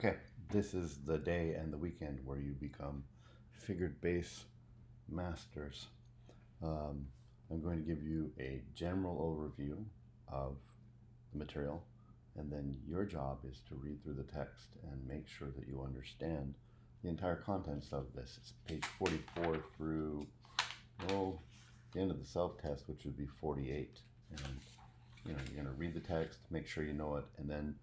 Okay, this is the day and the weekend where you become figured bass masters. Um, I'm going to give you a general overview of the material, and then your job is to read through the text and make sure that you understand the entire contents of this. It's page 44 through, well, the end of the self-test, which would be 48. And you're going to read the text, make sure you know it, and then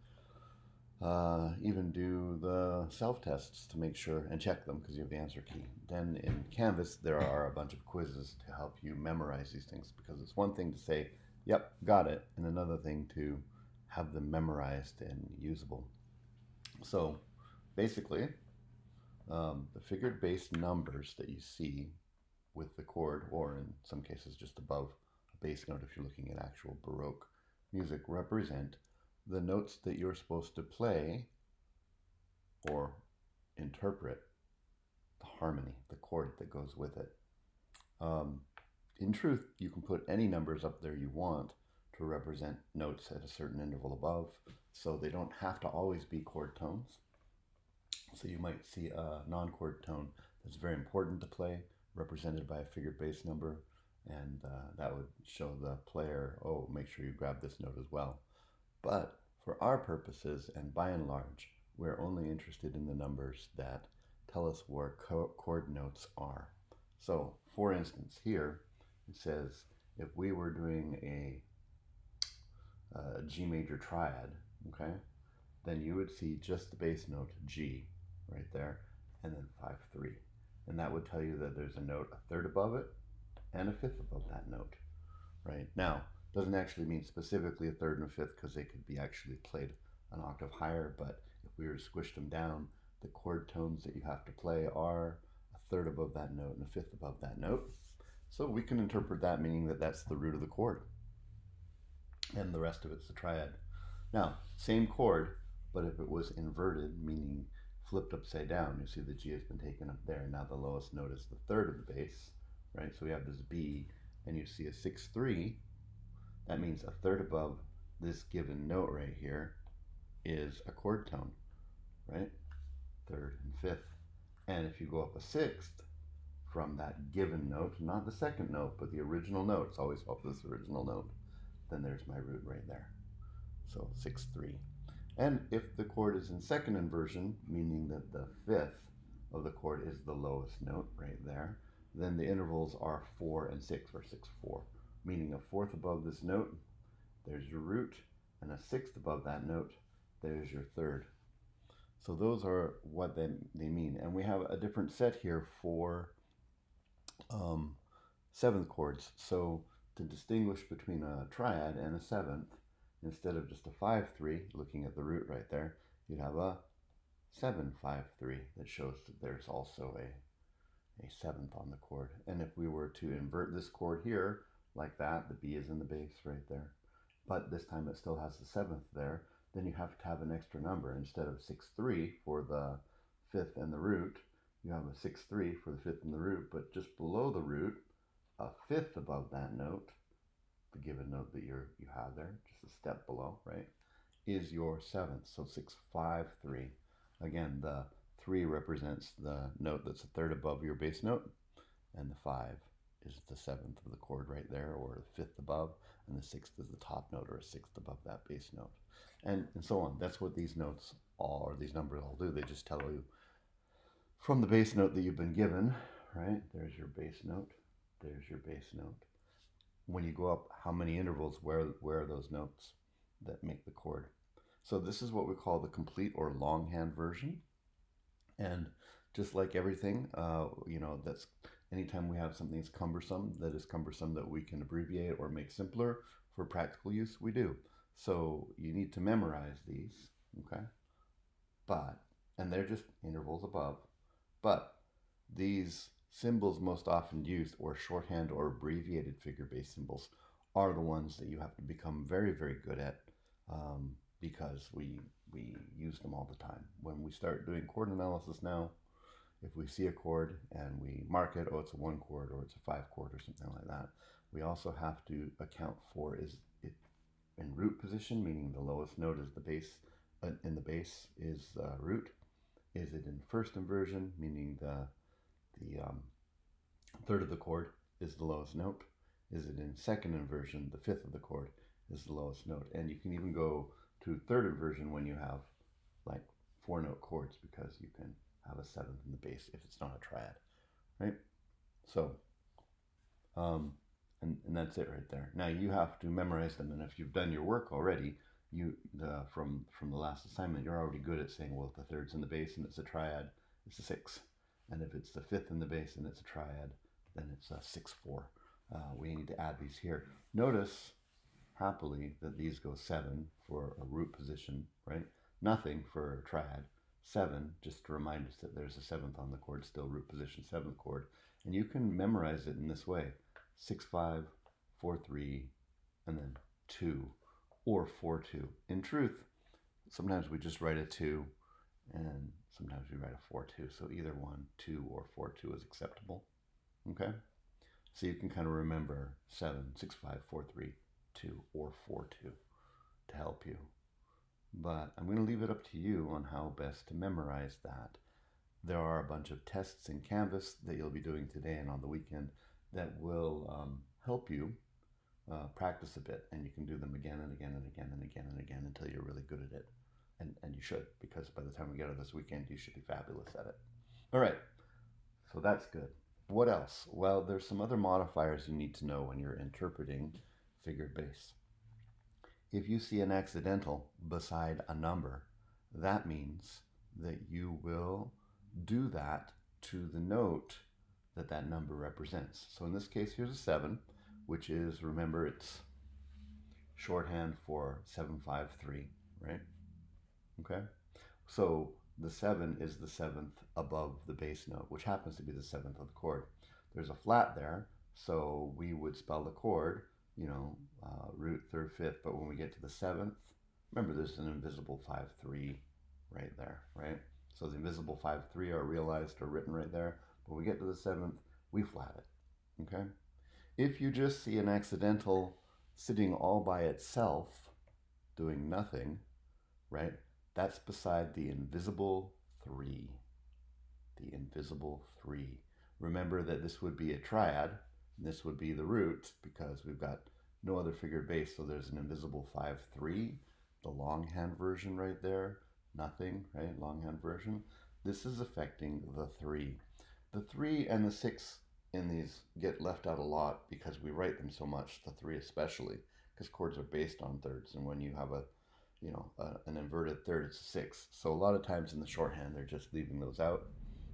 even do the self-tests to make sure and check them because you have the answer key. Then in Canvas, there are a bunch of quizzes to help you memorize these things, because it's one thing to say, yep, got it, and another thing to have them memorized and usable. So basically, the figured bass numbers that you see with the chord, or in some cases just above a bass note if you're looking at actual Baroque music, represent the notes that you're supposed to play or interpret the harmony, the chord that goes with it. In truth, you can put any numbers up there you want to represent notes at a certain interval above, so they don't have to always be chord tones. So you might see a non-chord tone that's very important to play, represented by a figured bass number, and that would show the player, oh, make sure you grab this note as well. But for our purposes, and by and large, we're only interested in the numbers that tell us where chord notes are. So, for instance, here it says if we were doing a G major triad, okay, then you would see just the bass note G right there, and then 5/3. And that would tell you that there's a note a third above it and a fifth above that note, right? Now, doesn't actually mean specifically a third and a fifth, because they could be actually played an octave higher, but if we were to squish them down, the chord tones that you have to play are a third above that note and a fifth above that note. So we can interpret that meaning that that's the root of the chord, and the rest of it's the triad. Now, same chord, but if it was inverted, meaning flipped upside down, you see the G has been taken up there. Now the lowest note is the third of the bass, right? So we have this B, and you see a 6/3. That means a third above this given note right here is a chord tone, right? Third and fifth. And if you go up a sixth from that given note, not the second note, but the original note, it's always off this original note, then there's my root right there. So 6/3. And if the chord is in second inversion, meaning that the fifth of the chord is the lowest note right there, then the intervals are 4 and 6, or 6/4, meaning a fourth above this note, there's your root, and a sixth above that note, there's your third. So those are what they mean. And we have a different set here for seventh chords. So to distinguish between a triad and a seventh, instead of just a 5/3, looking at the root right there, you'd have a 7/5/3 that shows that there's also a seventh on the chord. And if we were to invert this chord here like that, the B is in the bass right there, but this time it still has the seventh there, then you have to have an extra number. Instead of 6/3 for the fifth and the root, you have a 6/3 for the fifth and the root, but just below the root, a fifth above that note, the given note that you have there, just a step below, right, is your seventh. So 6/5/3. Again, the 3 represents the note that's a third above your bass note, and the 5 is the seventh of the chord right there, or the fifth above, and the sixth is the top note, or a sixth above that bass note, and so on. That's what these notes all, or these numbers all do. They just tell you from the bass note that you've been given, right? There's your bass note, there's your bass note. When you go up, how many intervals, where are those notes that make the chord? So this is what we call the complete or longhand version. And just like everything, that's anytime we have something that's cumbersome, that we can abbreviate or make simpler for practical use, we do. So you need to memorize these, okay? And they're just intervals above. But these symbols most often used, or shorthand or abbreviated figure bass symbols, are the ones that you have to become very, very good at, because we use them all the time. When we start doing chord analysis now, if we see a chord and we mark it, oh, it's a 1 chord or it's a 5 chord or something like that, we also have to account for, is it in root position, meaning the lowest note is the bass in the bass is the root? Is it in first inversion, meaning the third of the chord is the lowest note? Is it in second inversion, the fifth of the chord is the lowest note? And you can even go to third inversion when you have like 4-note chords, because you can have a seventh in the bass if it's not a triad, right? So, and that's it right there. Now you have to memorize them, and if you've done your work already, from the last assignment, you're already good at saying, well, if the third's in the bass and it's a triad, it's a 6, and if it's the fifth in the bass and it's a triad, then it's a 6/4. We need to add these here. Notice happily that these go 7 for a root position, right? Nothing for a triad. 7, just to remind us that there's a 7th on the chord, still root position, 7th chord. And you can memorize it in this way: 6/5, 4/3, and then 2, or 4/2. In truth, sometimes we just write a 2, and sometimes we write a 4/2. So either 1, 2, or 4/2 is acceptable. Okay? So you can kind of remember 7, 6/5, 4/3, 2, or 4/2 to help you. But I'm going to leave it up to you on how best to memorize that. There are a bunch of tests in Canvas that you'll be doing today and on the weekend that will help you practice a bit, and you can do them again and again and again and again and again until you're really good at it. And you should, because by the time we get to this weekend, you should be fabulous at it. All right, so that's good. What else? Well, there's some other modifiers you need to know when you're interpreting figured bass. If you see an accidental beside a number, that means that you will do that to the note that that number represents. So in this case, here's a 7, which is, remember, it's shorthand for 7/5/3, right? Okay? So the 7 is the 7th above the bass note, which happens to be the 7th of the chord. There's a flat there, so we would spell the chord, root, third, fifth, but when we get to the 7th, remember there's an invisible 5/3 right there, right? So the invisible 5/3 are realized or written right there, but when we get to the 7th, we flat it, okay? If you just see an accidental sitting all by itself, doing nothing, right? That's beside the invisible 3. The invisible 3. Remember that this would be a triad, and this would be the root, because we've got no other figured bass, so there's an invisible 5/3, the longhand version right there, nothing, right? Longhand version. This is affecting the 3. The 3 and the 6 in these get left out a lot because we write them so much, the 3 especially, because chords are based on thirds, and when you have an inverted third, it's a 6. So a lot of times in the shorthand, they're just leaving those out.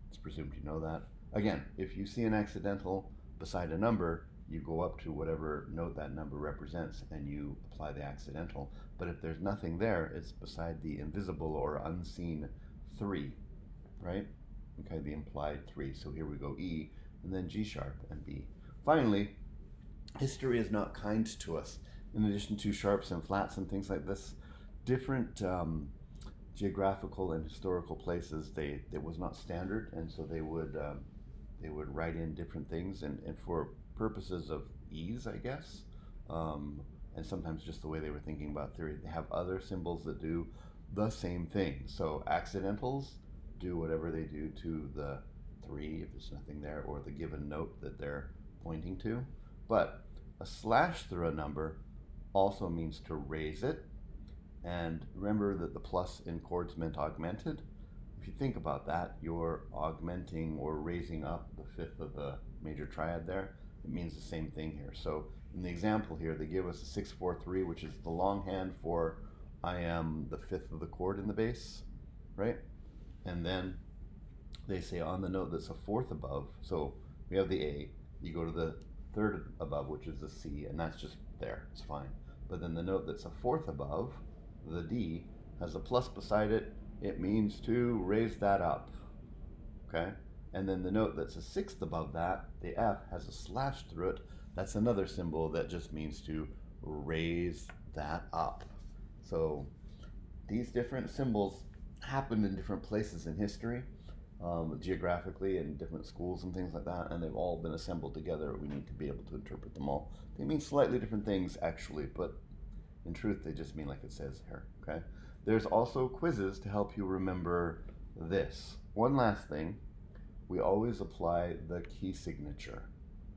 It's presumed you know that. Again, if you see an accidental beside a number, you go up to whatever note that number represents and you apply the accidental. But if there's nothing there, it's beside the invisible or unseen 3, right? Okay, the implied 3. So here we go E, and then G sharp and B. Finally, history is not kind to us. In addition to sharps and flats and things like this, different geographical and historical places, it was not standard, and so they would write in different things, and for purposes of ease, I guess, and sometimes just the way they were thinking about theory, they have other symbols that do the same thing. So accidentals do whatever they do to the 3 if there's nothing there, or the given note that they're pointing to. But a slash through a number also means to raise it. And remember that the plus in chords meant augmented. If you think about that, you're augmenting or raising up the 5th of the major triad there. It means the same thing here. So in the example here, they give us a 6/4/3, which is the longhand for I am the 5th of the chord in the bass, right? And then they say on the note that's a 4th above, so we have the A, you go to the 3rd above, which is the C, and that's just there, it's fine. But then the note that's a 4th above, the D, has a plus beside it, it means to raise that up, okay? And then the note that's a 6th above that, the F, has a slash through it. That's another symbol that just means to raise that up. So these different symbols happened in different places in history, geographically, in different schools and things like that, and they've all been assembled together. We need to be able to interpret them all. They mean slightly different things, actually, but in truth, they just mean like it says here, okay? There's also quizzes to help you remember this. One last thing, we always apply the key signature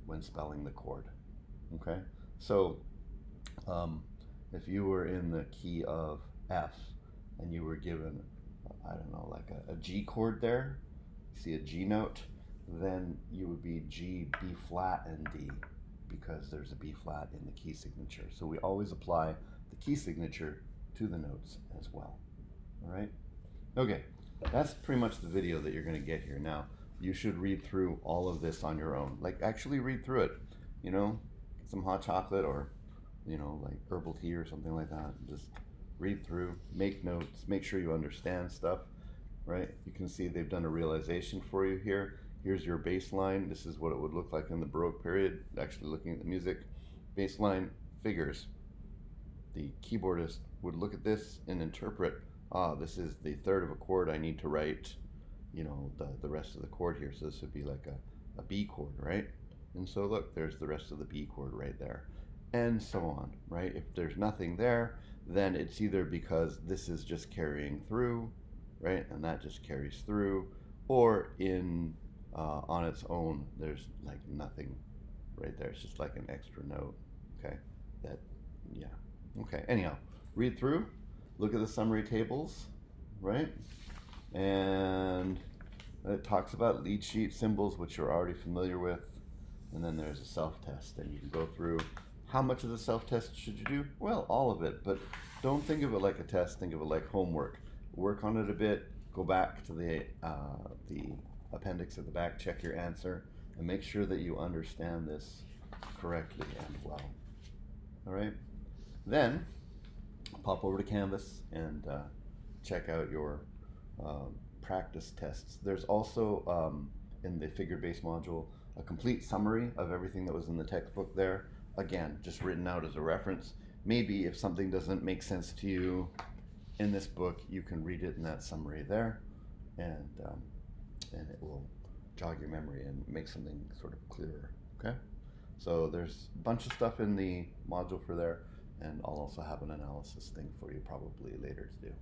when spelling the chord. Okay? So, if you were in the key of F and you were given, I don't know, like a G chord there, see a G note, then you would be G, B flat, and D, because there's a B flat in the key signature. So we always apply the key signature to the notes as well. All right? Okay, that's pretty much the video that you're going to get here. Now, you should read through all of this on your own. Like, actually read through it. You know, get some hot chocolate or, you know, like herbal tea or something like that. Just read through, make notes, make sure you understand stuff, right? You can see they've done a realization for you here. Here's your bass line. This is what it would look like in the Baroque period. Actually looking at the music, bass line figures. The keyboardist would look at this and interpret, this is the third of a chord I need to write, you know, the rest of the chord here. So this would be like a B chord, right? And so look, there's the rest of the B chord right there. And so on, right? If there's nothing there, then it's either because this is just carrying through, right? And that just carries through, or on its own, there's like nothing right there. It's just like an extra note, okay? Yeah. Okay, anyhow, read through, look at the summary tables, right? And it talks about lead sheet symbols, which you're already familiar with. And then there's a self-test, and you can go through how much of the self-test should you do? Well, all of it, but don't think of it like a test, think of it like homework. Work on it a bit, go back to the appendix at the back, check your answer, and make sure that you understand this correctly and well. All right? Then, pop over to Canvas and check out your practice tests. There's also, in the figure-based module, a complete summary of everything that was in the textbook there. Again, just written out as a reference. Maybe if something doesn't make sense to you in this book, you can read it in that summary there, and it will jog your memory and make something sort of clearer, okay? So there's a bunch of stuff in the module for there, and I'll also have an analysis thing for you probably later to do.